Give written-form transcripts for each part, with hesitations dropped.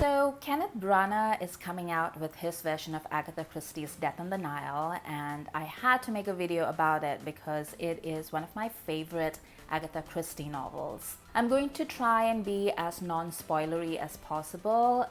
So, Kenneth Branagh is coming out with his version of Agatha Christie's Death on the Nile, and I had to make a video about it because it is one of my favorite Agatha Christie novels. I'm going to try and be as non-spoilery as possible,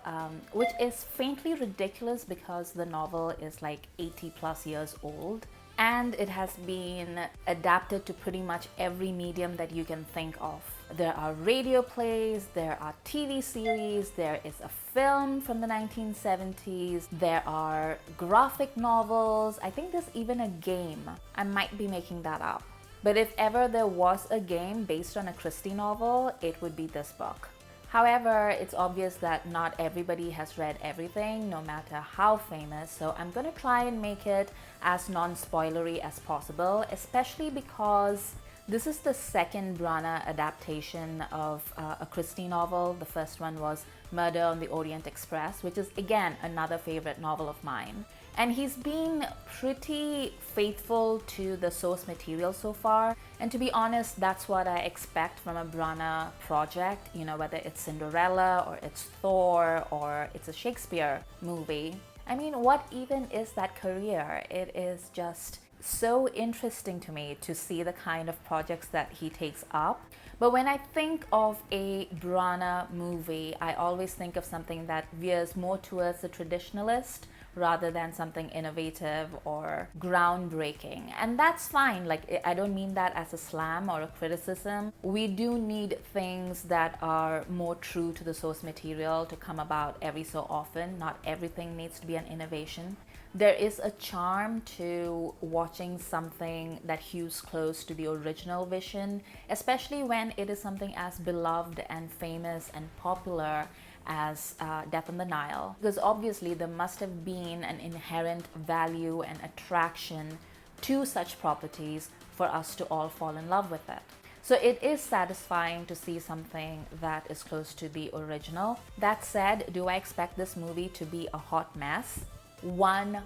which is faintly ridiculous because the novel is like 80 plus years old. And it has been adapted to pretty much every medium that you can think of. There are radio plays, there are TV series, there is a film from the 1970s, there are graphic novels, I think there's even a game. I might be making that up. But if ever there was a game based on a Christie novel, it would be this book. However, it's obvious that not everybody has read everything, no matter how famous, so I'm going to try and make it as non-spoilery as possible, especially because this is the second Branagh adaptation of a Christie novel. The first one was Murder on the Orient Express, which is again another favorite novel of mine. And he's been pretty faithful to the source material so far. And to be honest, that's what I expect from a Branagh project, you know, whether it's Cinderella or it's Thor or it's a Shakespeare movie. I mean, what even is that career? It is just so interesting to me to see the kind of projects that he takes up. But when I think of a Branagh movie, I always think of something that veers more towards the traditionalist rather than something innovative or groundbreaking. And that's fine. Like, I don't mean that as a slam or a criticism. We do need things that are more true to the source material to come about every so often. Not everything needs to be an innovation. There is a charm to watching something that hews close to the original vision, especially when it is something as beloved and famous and popular as Death on the Nile. Because obviously there must have been an inherent value and attraction to such properties for us to all fall in love with it. So it is satisfying to see something that is close to the original. That said, do I expect this movie to be a hot mess? 100%.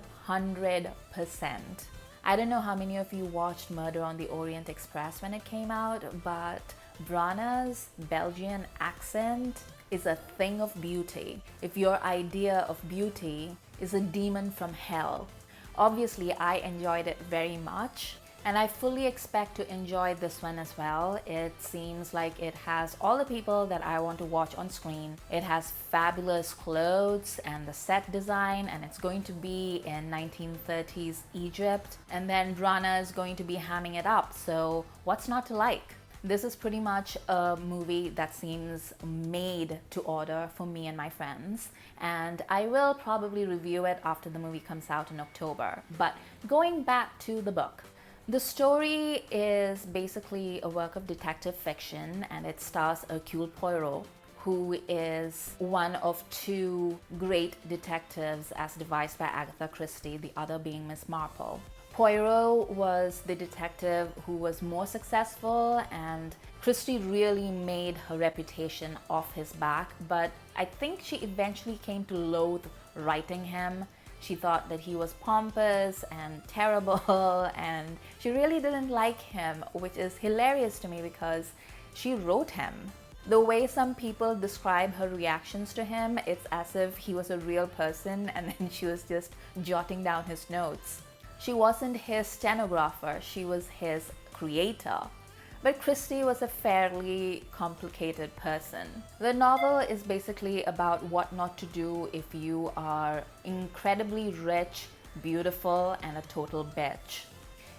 I don't know how many of you watched Murder on the Orient Express when it came out, but Branagh's Belgian accent is a thing of beauty. If your idea of beauty is a demon from hell. Obviously, I enjoyed it very much, and I fully expect to enjoy this one as well. It seems like it has all the people that I want to watch on screen. It has fabulous clothes and the set design, and it's going to be in 1930s Egypt. And then Branagh is going to be hamming it up, so what's not to like? This is pretty much a movie that seems made to order for me and my friends, and I will probably review it after the movie comes out in October. But going back to the book, the story is basically a work of detective fiction, and it stars Hercule Poirot, who is one of two great detectives as devised by Agatha Christie, the other being Miss Marple. Poirot was the detective who was more successful, and Christie really made her reputation off his back, but I think she eventually came to loathe writing him. She thought that he was pompous and terrible, and she really didn't like him, which is hilarious to me because she wrote him. The way some people describe her reactions to him, it's as if he was a real person and then she was just jotting down his notes. She wasn't his stenographer, she was his creator. But Christie was a fairly complicated person. The novel is basically about what not to do if you are incredibly rich, beautiful, and a total bitch.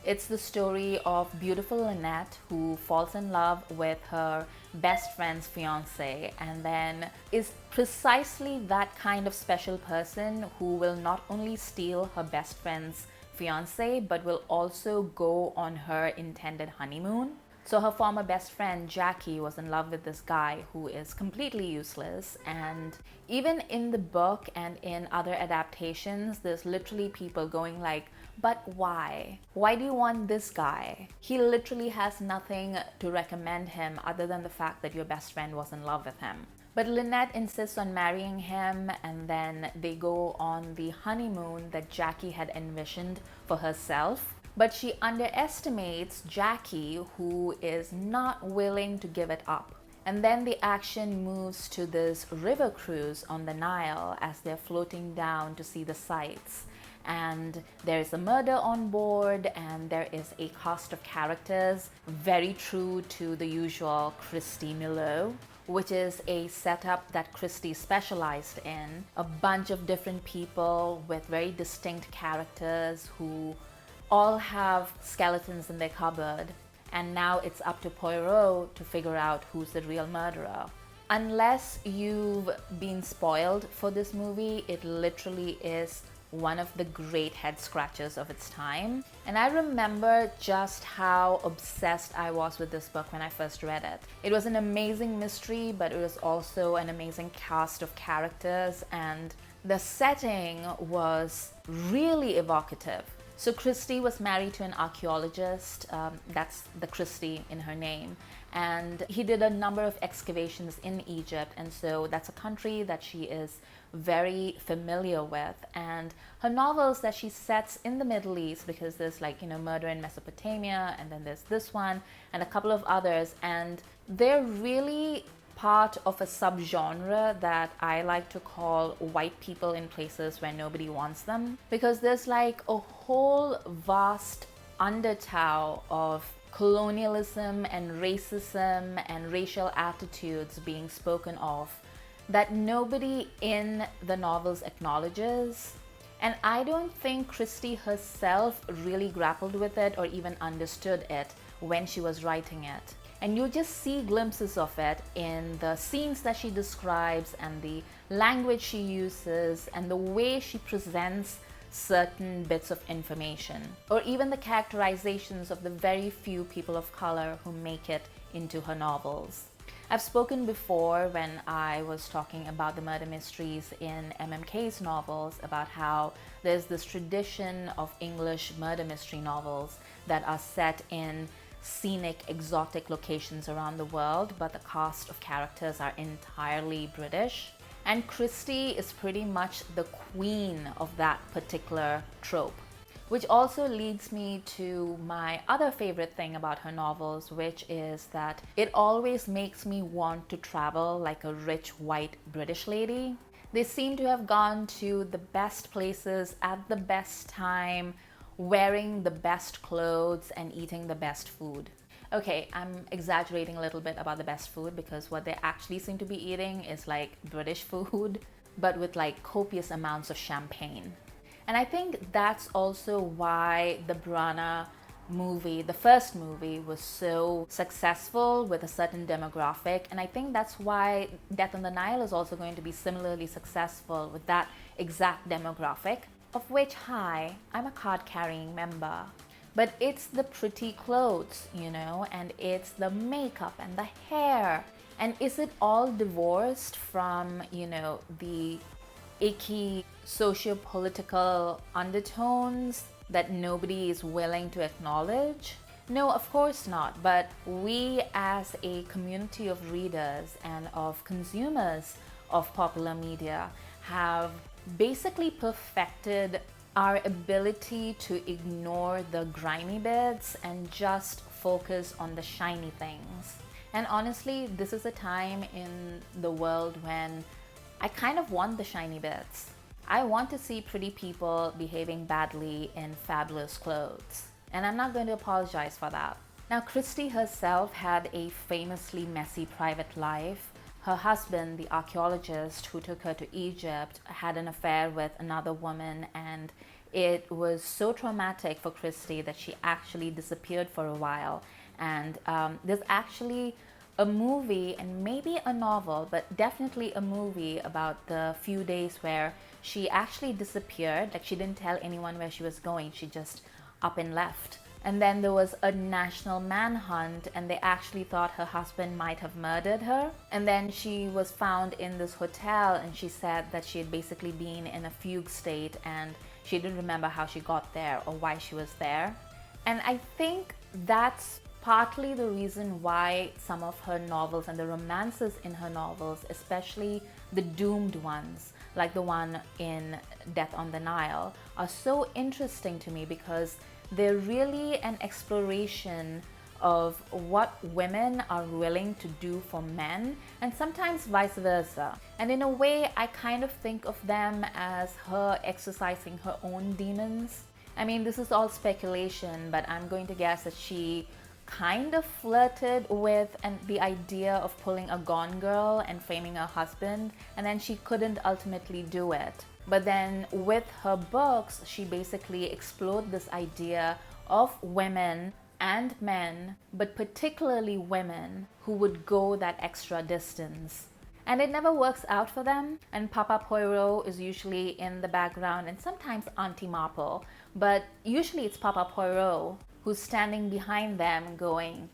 It's the story of beautiful Lynette who falls in love with her best friend's fiancé and then is precisely that kind of special person who will not only steal her best friend's fiancé but will also go on her intended honeymoon. So her former best friend Jackie was in love with this guy who is completely useless, and even in the book and in other adaptations there's literally people going like, but why? Why do you want this guy? He literally has nothing to recommend him other than the fact that your best friend was in love with him. But Lynette insists on marrying him, and then they go on the honeymoon that Jackie had envisioned for herself. But she underestimates Jackie, who is not willing to give it up. And then the action moves to this river cruise on the Nile as they're floating down to see the sights. And there's a murder on board, and there is a cast of characters very true to the usual Christie milieu, which is a setup that Christie specialized in. A bunch of different people with very distinct characters who all have skeletons in their cupboard. And now it's up to Poirot to figure out who's the real murderer. Unless you've been spoiled for this movie, it literally is one of the great head scratchers of its time. And I remember just how obsessed I was with this book when I first read it. It was an amazing mystery, but it was also an amazing cast of characters, and the setting was really evocative. So Christie was married to an archaeologist, that's the Christie in her name, and he did a number of excavations in Egypt, and so that's a country that she is very familiar with. And her novels that she sets in the Middle East, because there's Murder in Mesopotamia, and then there's this one and a couple of others, and they're really part of a subgenre that I like to call white people in places where nobody wants them, because there's a whole vast undertow of colonialism and racism and racial attitudes being spoken of that nobody in the novels acknowledges. And I don't think Christie herself really grappled with it or even understood it when she was writing it. And you just see glimpses of it in the scenes that she describes and the language she uses and the way she presents certain bits of information, or even the characterizations of the very few people of color who make it into her novels. I've spoken before when I was talking about the murder mysteries in MMK's novels about how there's this tradition of English murder mystery novels that are set in scenic, exotic locations around the world, but the cast of characters are entirely British. And Christie is pretty much the queen of that particular trope. Which also leads me to my other favorite thing about her novels, which is that it always makes me want to travel like a rich white British lady. They seem to have gone to the best places at the best time, wearing the best clothes and eating the best food. Okay, I'm exaggerating a little bit about the best food, because what they actually seem to be eating is British food, but with copious amounts of champagne. And I think that's also why the Branagh movie, the first movie, was so successful with a certain demographic. And I think that's why Death on the Nile is also going to be similarly successful with that exact demographic, of which, hi, I'm a card-carrying member. But it's the pretty clothes, and it's the makeup and the hair. And is it all divorced from, the icky socio-political undertones that nobody is willing to acknowledge? No, of course not. But we as a community of readers and of consumers of popular media have basically perfected our ability to ignore the grimy bits and just focus on the shiny things. And honestly, this is a time in the world when I kind of want the shiny bits. I want to see pretty people behaving badly in fabulous clothes. And I'm not going to apologize for that. Now, Christie herself had a famously messy private life. Her husband, the archaeologist who took her to Egypt, had an affair with another woman, and it was so traumatic for Christie that she actually disappeared for a while. And there's actually a movie and maybe a novel, but definitely a movie about the few days where she actually disappeared. She didn't tell anyone where she was going. She just up and left. And then there was a national manhunt, and they actually thought her husband might have murdered her. And then she was found in this hotel, and she said that she had basically been in a fugue state and she didn't remember how she got there or why she was there. And I think that's partly the reason why some of her novels and the romances in her novels, especially the doomed ones, like the one in Death on the Nile, are so interesting to me, because they're really an exploration of what women are willing to do for men, and sometimes vice versa. And in a way, I kind of think of them as her exercising her own demons. I mean, this is all speculation, but I'm going to guess that she kind of flirted with the idea of pulling a Gone Girl and framing her husband, and then she couldn't ultimately do it. But then with her books, she basically explored this idea of women and men, but particularly women, who would go that extra distance. And it never works out for them, and Papa Poirot is usually in the background, and sometimes Auntie Marple, but usually it's Papa Poirot who's standing behind them going.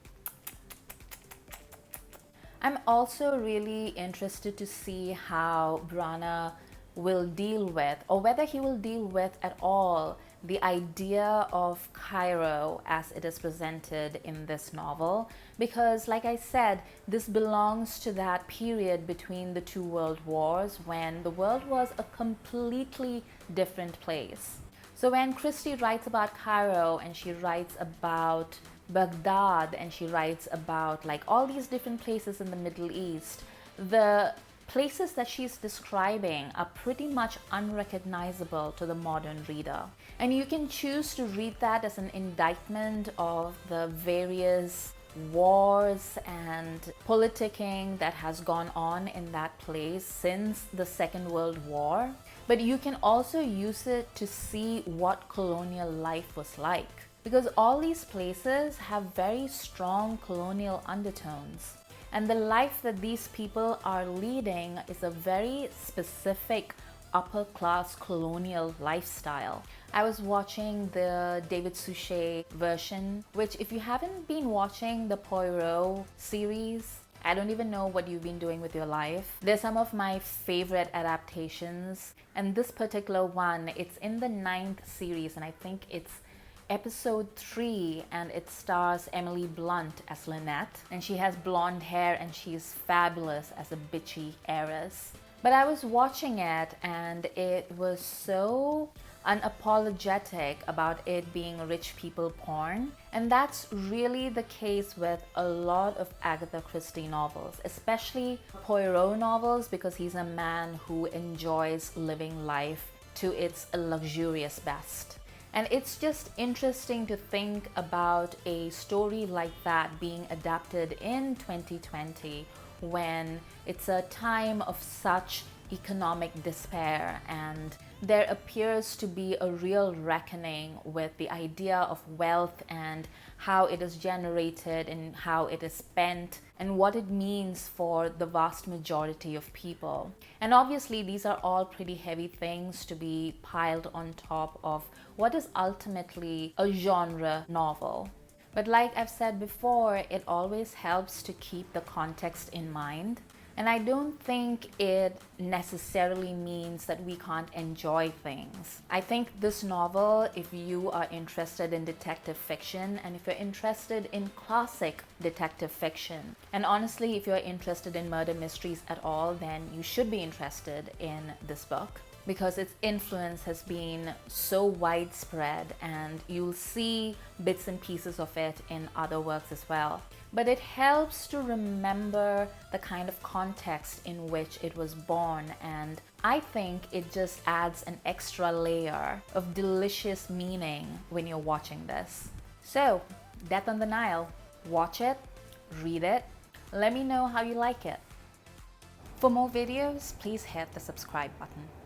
I'm also really interested to see how Branagh will deal with, or whether he will deal with at all, the idea of Cairo as it is presented in this novel, because like I said, this belongs to that period between the two world wars when the world was a completely different place. So when Christie writes about Cairo, and she writes about Baghdad, and she writes about like all these different places in the Middle East, the places that she's describing are pretty much unrecognizable to the modern reader. And you can choose to read that as an indictment of the various wars and politicking that has gone on in that place since the Second World War. But you can also use it to see what colonial life was like, because all these places have very strong colonial undertones. And the life that these people are leading is a very specific upper class colonial lifestyle. I was watching the David Suchet version, which if you haven't been watching the Poirot series, I don't even know what you've been doing with your life. They're some of my favorite adaptations. And this particular one, it's in the 9th series, and I think it's episode 3, and it stars Emily Blunt as Lynette, and she has blonde hair and she's fabulous as a bitchy heiress. But I was watching it, and it was so unapologetic about it being rich people porn, and that's really the case with a lot of Agatha Christie novels, especially Poirot novels, because he's a man who enjoys living life to its luxurious best. And it's just interesting to think about a story like that being adapted in 2020, when it's a time of such economic despair, and there appears to be a real reckoning with the idea of wealth and how it is generated and how it is spent and what it means for the vast majority of people. And obviously these are all pretty heavy things to be piled on top of what is ultimately a genre novel. But like I've said before, it always helps to keep the context in mind. And I don't think it necessarily means that we can't enjoy things. I think this novel, if you are interested in detective fiction, and if you're interested in classic detective fiction, and honestly, if you're interested in murder mysteries at all, then you should be interested in this book, because its influence has been so widespread, and you'll see bits and pieces of it in other works as well. But it helps to remember the kind of context in which it was born, and I think it just adds an extra layer of delicious meaning when you're watching this. So, Death on the Nile. Watch it, read it, let me know how you like it. For more videos, please hit the subscribe button.